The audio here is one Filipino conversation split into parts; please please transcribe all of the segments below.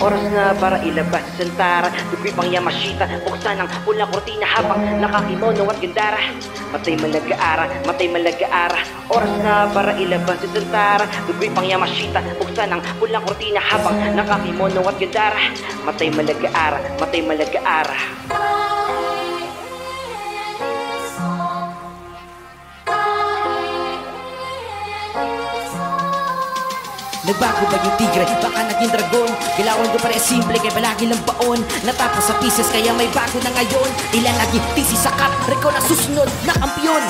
Oras na para ilabas si Santara. Dugoy pang Yamashita, buksan ang pulang kortina habang nakakimono at gandara. Matay malagaara, matay malagaara. Oras na para ilabas si Santara. Dugoy pang Yamashita, buksan ang pulang kortina habang nakakimono at gandara. Matay malagaara, matay malagaara. Nagbago ba yung tigre? Baka naging dragon. Galawan ko pare simple kay palagi lang baon. Natapos sa pieces kaya may bago na ngayon. Ilan naging tisi sa cup, reko na susunod na kampiyon.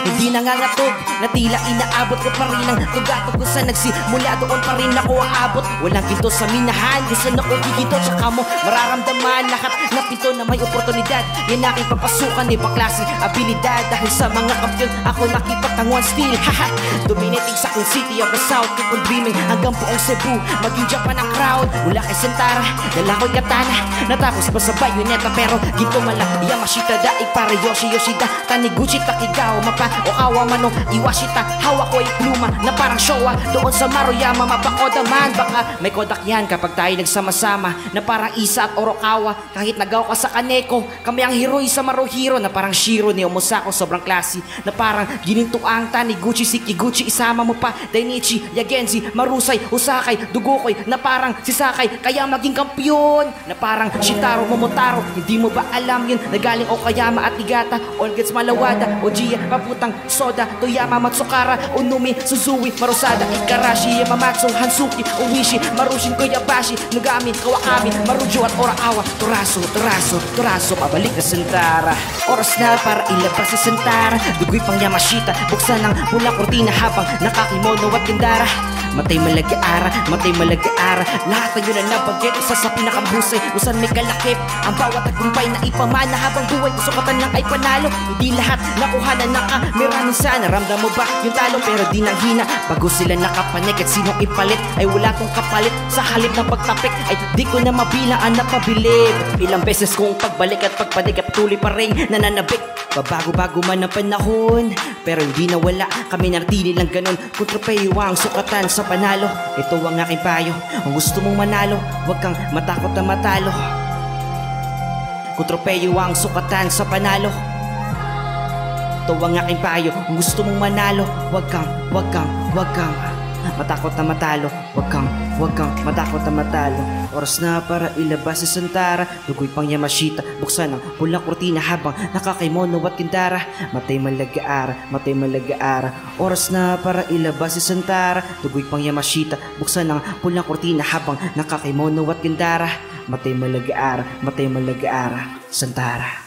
Hindi nangangatog, na tila inaabot ko pa rin ang tugato kung saan nagsimula doon pa rin ako aabot. Walang ginto sa minahan, kung saan ako giginto. Tsaka mo mararamdaman lahat na pinto na may oportunidad. Yan aking papasukan, ibang klaseng abilidad. Dahil sa mga kampiyon, ako nakipagtanguan still. Haha, dominating sa Queen City of the South. Keep on dreaming hanggang buong Cebu, maging Japan ang crowd. Mula kay Santara, dala ko'y katana. Natapos pa sa bayoneta pero ginto mala Yamashita daig para Yoshida. Taniguchi Takigawa mapa Okawa mano Iwashita. Hawak ko ay pluma na parang Showa. Doon sa Maruyama mapakoda man. Baka may kodak yan kapag tayo nagsama-sama na parang Isa at Orokawa. Kahit nagaw ka sa Kaneko, kami ang heroy sa Maruhiro na parang Shiro ni Omosako. Sobrang klase na parang ginintuang Taniguchi si Kiguchi. Isama mo pa Dainichi, Yagenzi, Marusay, Usakay, Dugokoy na parang si Sakay. Kaya maging kampiyon na parang Shintaro Momotaro. Hindi mo ba alam yun? Nagaling Okayama at Niigata, all gets Malawada, Ojiya, Paputang, Soda, Toyama, Matsukara, Unumi, Suzui, Marusada, Ikarashi, Yamamatsu, Hansuki, Uwishi, Marushin, Koyabashi, Nugami, Kawakami, Marujo at Orakawa. Turaso, pabalik na Santara. Oras na para ilabas si Santara. Dugoy pang Yamashita, buksan ang pulang kortina habang nakakimono at gandara. Matay malagaara, matay malagaara. Lahat na yun na nabanggit, isa sa pinakambusay usan may kalakip, ang bawat tagumpay na ipamana habang buhay kusukatan lang ay panalo. Hindi lahat nakuha na nakamera nun sana. Ramdam mo ba yung talo pero di nang hina. Bago sila nakapanik at sinong ipalit ay wala tong kapalit. Sa halip ng pagtapik ay di ko na mabilang ang napabilib. Ilang beses kong pagbalik at pagpadig at tuloy pa rin nananabik. Babago-bago man ang panahon pero hindi nawala, kami nartili lang ganun. Kung tropeyo ang sukatan sa panalo, ito ang aking payo. Kung gusto mong manalo, huwag kang matakot na matalo. Kung tropeyo ang sukatan sa panalo, ito ang aking payo. Kung gusto mong manalo, huwag kang matakot na matalo. Huwag kang matakot na matalo. Oras na para ilabas si Santara. Dugoy pang Yamashita, buksan ang pulang kortina habang nakakimono at gandara. Matay malagaara, matay malagaara. Oras na para ilabas si Santara. Dugoy pang Yamashita, buksan ang pulang kortina habang nakakimono at gandara. Matay malagaara, matay malagaara. Santara.